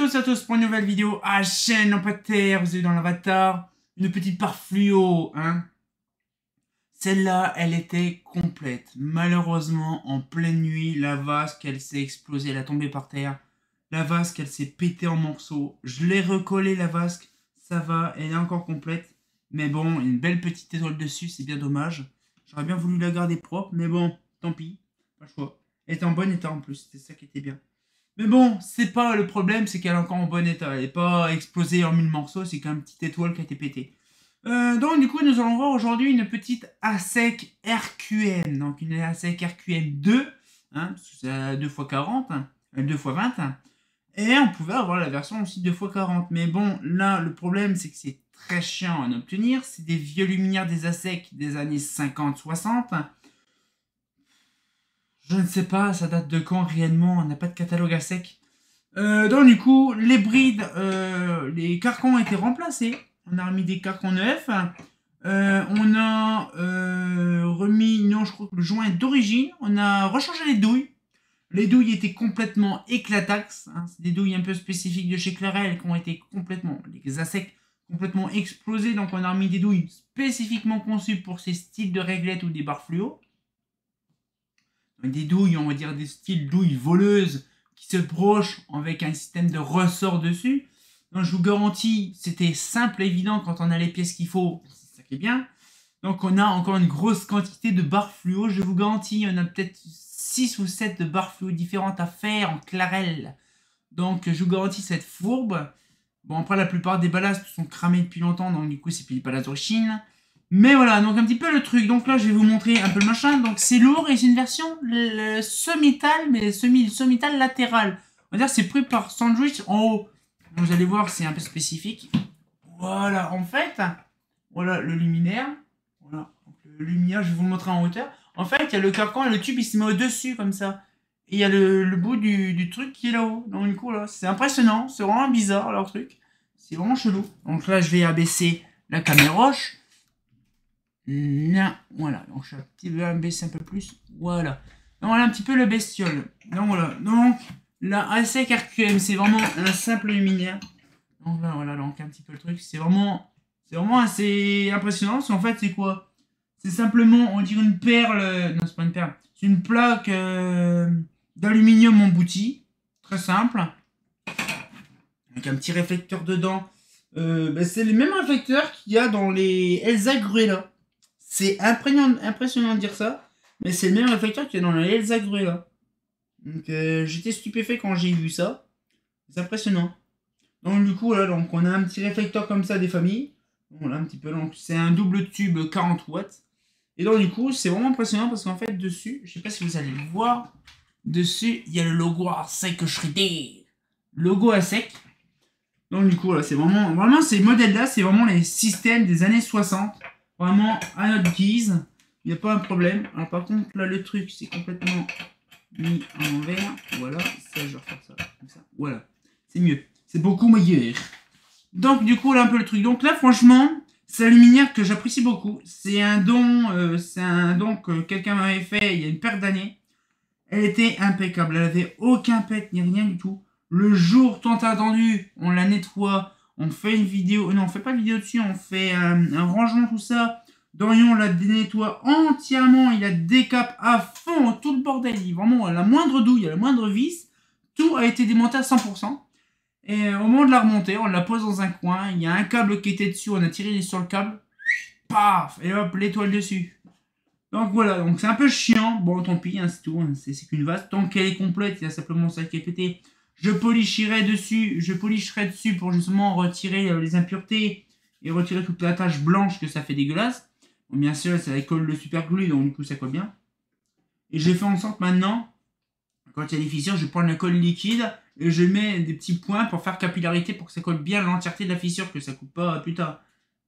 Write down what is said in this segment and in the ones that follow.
tous et à tous pour une nouvelle vidéo à chaîne en terre. Vous avez dans l'avatar une petite barre fluo, hein. Celle-là, elle était complète. Malheureusement, en pleine nuit, la vasque, elle s'est explosée, elle a tombé par terre. La vasque, elle s'est pétée en morceaux. Je l'ai recollée, la vasque. Ça va, elle est encore complète. Mais bon, une belle petite étoile dessus, c'est bien dommage. J'aurais bien voulu la garder propre, mais bon, tant pis. Pas le choix. Elle était en bon état en plus, c'était ça qui était bien. Mais bon, c'est pas le problème, c'est qu'elle est encore en bon état. Elle n'est pas explosée en mille morceaux, c'est qu'une petite étoile qui a été pétée. Donc du coup, nous allons voir aujourd'hui une petite ASEC RQM. Donc une ASEC RQM 2, hein, parce que c'est 2x40, hein, 2x20. Hein, et on pouvait avoir la version aussi 2x40. Mais bon, là, le problème, c'est que c'est très chiant à en obtenir. C'est des vieux luminaires des ASEC des années 50-60. Je ne sais pas, ça date de quand réellement, on n'a pas de catalogue ASEC. Donc du coup, les brides, les carcans ont été remplacés. On a remis des carcans neufs. On a remis, non je crois que le joint d'origine. On a rechangé les douilles. Les douilles étaient complètement éclataxes. Hein. C'est des douilles un peu spécifiques de chez Clarel qui ont été complètement, les ASEC, complètement explosées. Donc on a remis des douilles spécifiquement conçues pour ces styles de réglettes ou des barres fluo. Des douilles, on va dire des styles douilles voleuses qui se brochent avec un système de ressort dessus. Donc je vous garantis, c'était simple et évident quand on a les pièces qu'il faut, c'est ça qui est bien. Donc on a encore une grosse quantité de barres fluo, je vous garantis, on a peut-être 6 ou 7 de barres fluo différentes à faire en Clarel. Donc je vous garantis cette fourbe. Bon après la plupart des ballasts sont cramés depuis longtemps, donc du coup c'est plus des ballasts d'origine. Mais voilà, donc un petit peu le truc. Donc là, je vais vous montrer un peu le machin. Donc c'est lourd et c'est une version semi-tal, mais semi-tal latéral. On va dire c'est pris par sandwich en haut. Donc, vous allez voir, c'est un peu spécifique. Voilà, en fait, voilà le luminaire. Voilà, donc, le luminaire, je vais vous le montrer en hauteur. En fait, il y a le carcan et le tube, il se met au-dessus comme ça. Et il y a le bout du truc qui est là-haut. Donc du coup, là, c'est impressionnant. C'est vraiment bizarre, leur truc. C'est vraiment chelou. Donc là, je vais abaisser la caméra. Non, voilà, donc je vais un petit peu baisser un peu plus, voilà. Donc voilà un petit peu le bestiole. Donc voilà, donc la ASEC RQM, c'est vraiment un simple luminaire. Donc là, voilà, donc un petit peu le truc, c'est vraiment assez impressionnant. Parce qu'en fait, c'est quoi? C'est simplement, on dirait une perle, non c'est pas une perle, c'est une plaque d'aluminium embouti, très simple. Avec un petit réflecteur dedans. C'est le même réflecteur qu'il y a dans les Elsa Gruella. C'est impressionnant de dire ça, mais c'est le même réflecteur qu'il y a dans la Elsa Gruella. Donc j'étais stupéfait quand j'ai vu ça. C'est impressionnant. Donc du coup là, donc on a un petit réflecteur comme ça des familles. Voilà un petit peu. Donc c'est un double tube 40 watts. Et donc du coup c'est vraiment impressionnant parce qu'en fait dessus, je sais pas si vous allez le voir, dessus il y a le logo ASEC Shredder. Logo ASEC. Donc du coup là c'est vraiment ces modèles là, c'est vraiment les systèmes des années 60. Vraiment à notre guise, il n'y a pas un problème. Alors par contre là le truc c'est complètement mis à l'envers. Voilà, ça je vais refaire ça comme ça. Voilà, c'est mieux, c'est beaucoup meilleur. Donc du coup là un peu le truc. Donc là franchement c'est un luminaire que j'apprécie beaucoup. C'est un don que quelqu'un m'avait fait il y a une paire d'années. Elle était impeccable, elle avait aucun pet ni rien du tout. Le jour tant attendu, on la nettoie. On fait une vidéo, non on fait pas de vidéo dessus, on fait un rangement tout ça. Dorian la nettoie entièrement, il la décape à fond, tout le bordel. Vraiment, la moindre douille, la moindre vis, tout a été démonté à 100%. Et au moment de la remonter, on la pose dans un coin, il y a un câble qui était dessus, on a tiré sur le câble, paf, et hop, l'étoile dessus. Donc voilà, donc c'est un peu chiant, bon tant pis, hein, c'est tout, hein, c'est qu'une vase. Tant qu'elle est complète, il y a simplement ça qui est pété. Je policherai dessus pour justement retirer les impuretés et retirer toute la tache blanche que ça fait dégueulasse. Bon, bien sûr, ça colle le super glue, donc du coup ça colle bien. Et j'ai fait en sorte maintenant, quand il y a des fissures, je prends la colle liquide et je mets des petits points pour faire capillarité pour que ça colle bien l'entièreté de la fissure, que ça coupe pas plus tard.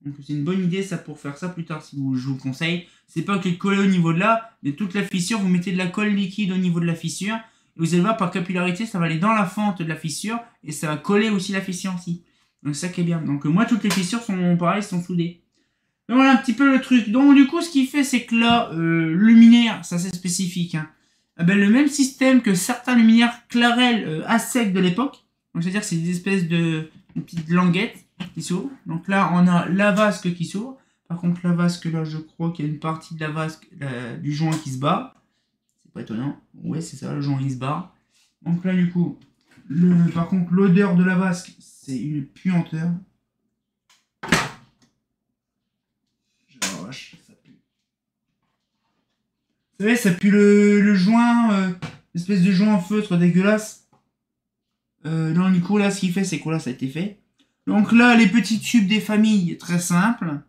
Donc c'est une bonne idée ça pour faire ça plus tard, si je vous conseille. C'est pas que coller au niveau de là, mais toute la fissure, vous mettez de la colle liquide au niveau de la fissure. Et vous allez voir, par capillarité, ça va aller dans la fente de la fissure et ça va coller aussi la fissure aussi. Donc ça qui est bien. Donc moi, toutes les fissures sont pareilles, sont soudées. Donc voilà un petit peu le truc. Donc du coup, ce qu'il fait, c'est que là, luminaire, ça c'est spécifique. Hein. Le même système que certains luminaires Clarel ASEC de l'époque. Donc c'est-à-dire que c'est des espèces de petites languettes qui s'ouvrent. Donc là, on a la vasque qui s'ouvre. Par contre, la vasque, là, je crois qu'il y a une partie de la vasque, du joint qui se barre. C'est pas étonnant. Ouais, c'est ça, le joint il se barre. Donc là, du coup, par contre, l'odeur de la vasque, c'est une puanteur. Ça pue. Vous savez, ça pue le joint, l'espèce de joint en feutre dégueulasse. Non, du coup, là, ce qu'il fait, c'est quoi là, ça a été fait. Donc là, les petits tubes des familles, très simple.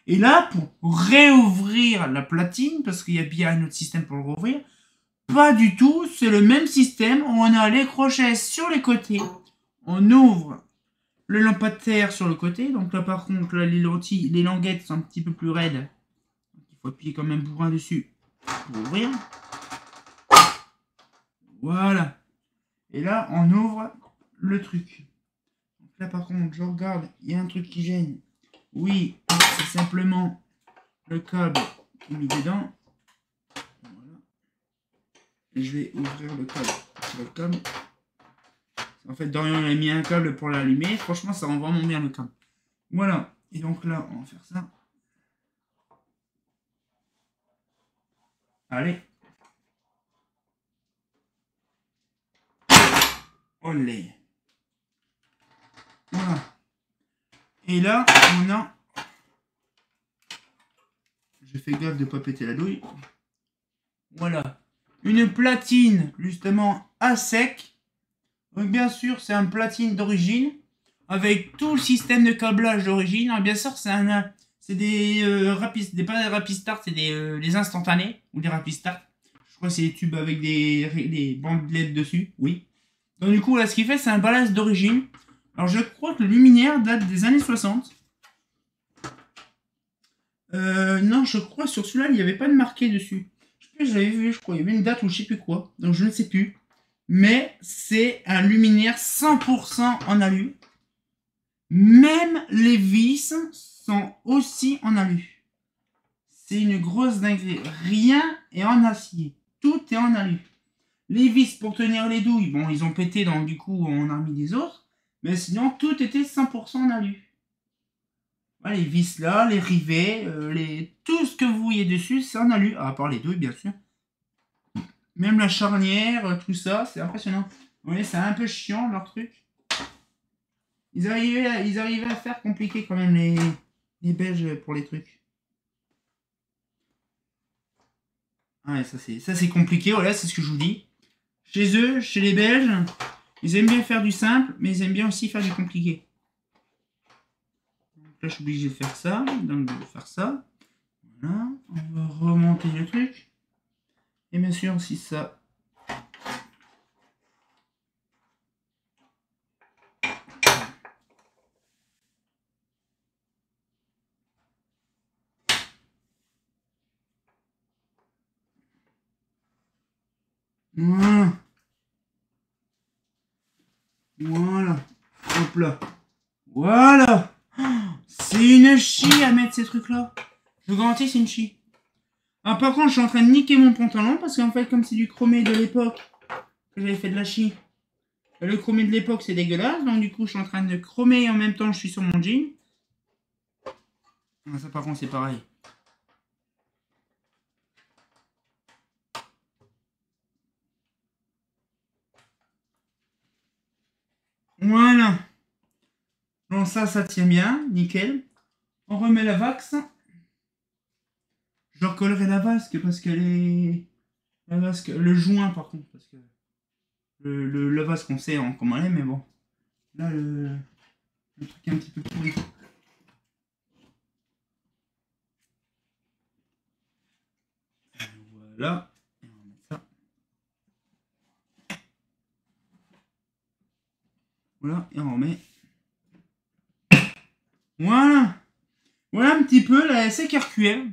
Et là, pour réouvrir la platine, parce qu'il y a bien un autre système pour le rouvrir, pas du tout, c'est le même système. On a les crochets sur les côtés. On ouvre le lampadaire sur le côté. Donc là, par contre, là, les lentilles, les languettes sont un petit peu plus raides. Il faut appuyer comme un bourrin dessus pour ouvrir. Voilà. Et là, on ouvre le truc. Donc là, par contre, je regarde, il y a un truc qui gêne. Oui, c'est simplement le câble qui est mis dedans. Voilà. Et je vais ouvrir le câble. En fait, Dorian il a mis un câble pour l'allumer. Franchement, ça rend vraiment bien le câble. Voilà. Et donc là, on va faire ça. Allez. Olé. Voilà. Et là, on a... Je fais gaffe de ne pas péter la douille. Voilà. Une platine, justement, à sec. Donc, bien sûr, c'est un platine d'origine. Avec tout le système de câblage d'origine. Bien sûr, c'est des pas des rapid start, c'est des instantanés. Ou des rapid start. Je crois que c'est des tubes avec des bandelettes dessus. Oui. Donc, du coup, là, ce qu'il fait, c'est un ballast d'origine. Alors, je crois que le luminaire date des années 60. Non, je crois sur celui-là, il n'y avait pas de marqué dessus. Je sais plus, j'avais vu, je crois, il y avait une date ou je sais plus quoi. Donc, je ne sais plus. Mais c'est un luminaire 100% en alu. Même les vis sont aussi en alu. C'est une grosse dinguerie. Rien est en acier. Tout est en alu. Les vis pour tenir les douilles, bon, ils ont pété, donc du coup, on a mis des autres. Mais sinon, tout était 100% en alu. Voilà, les vis là, les rivets, tout ce que vous voyez dessus, c'est en alu. À part les douilles, bien sûr. Même la charnière, tout ça, c'est impressionnant. Vous voyez, c'est un peu chiant, leur truc. Ils arrivaient à faire compliqué quand même les Belges pour les trucs. Ouais, ça c'est compliqué, voilà, c'est ce que je vous dis. Chez eux, chez les Belges, ils aiment bien faire du simple, mais ils aiment bien aussi faire du compliqué. Donc là, je suis obligé de faire ça, donc de faire ça. Voilà, on va remonter le truc. Et bien sûr, si ça... Voilà. Voilà. Hop là. Voilà. C'est une chie à mettre ces trucs-là. Je vous garantis, c'est une chie. Ah, par contre, je suis en train de niquer mon pantalon parce qu'en fait, comme c'est du chromé de l'époque, que j'avais fait de la chie, le chromé de l'époque, c'est dégueulasse. Donc, du coup, je suis en train de chromer et en même temps, je suis sur mon jean. Ah, ça, par contre, c'est pareil. Voilà. Donc, ça tient bien. Nickel. On remet la vax. Je recollerai la vasque parce qu'elle est... La vasque, le joint, par contre, parce que... La vasque, on sait comment elle est, mais bon. Là, le truc est un petit peu pourri. Voilà. Et on va mettre ça. Voilà, et on remet. Voilà. Voilà un petit peu la SCRQM.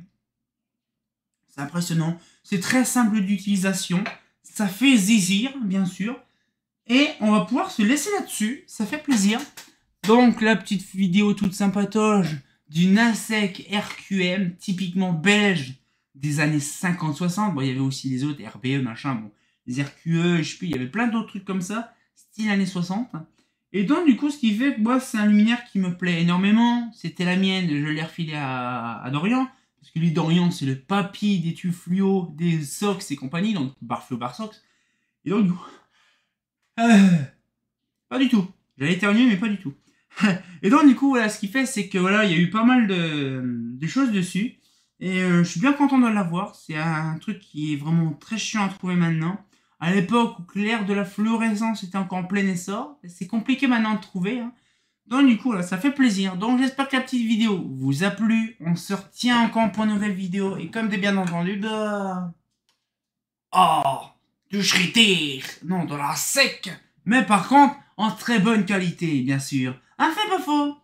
C'est impressionnant. C'est très simple d'utilisation. Ça fait zizir, bien sûr. Et on va pouvoir se laisser là-dessus. Ça fait plaisir. Donc, la petite vidéo toute sympatoche d'une ASEC RQM, typiquement belge, des années 50-60. Bon, il y avait aussi les autres, RBE, machin, bon, les RQE, je sais plus, il y avait plein d'autres trucs comme ça, style années 60. Et donc, du coup, ce qui fait que moi, c'est un luminaire qui me plaît énormément. C'était la mienne, je l'ai refilé à Dorian. Parce que lui, Dorian, c'est le papy des tubes fluo, des Sox et compagnie, donc bar fluo, bar Sox. Et donc, du coup, pas du tout. J'allais éternuer, mais pas du tout. Et donc, du coup, voilà, ce qui fait, c'est que voilà, il y a eu pas mal de choses dessus. Et je suis bien content de l'avoir. C'est un truc qui est vraiment très chiant à trouver maintenant. À l'époque où l'ère de la fluorescence était encore en plein essor, c'est compliqué maintenant de trouver, hein. Donc, du coup, là, ça fait plaisir. Donc, j'espère que la petite vidéo vous a plu. On se retient encore pour une nouvelle vidéo. Et comme de bien entendu, oh, du schritter. Non, de la sec. Mais par contre, en très bonne qualité, bien sûr. Un fait pas faux.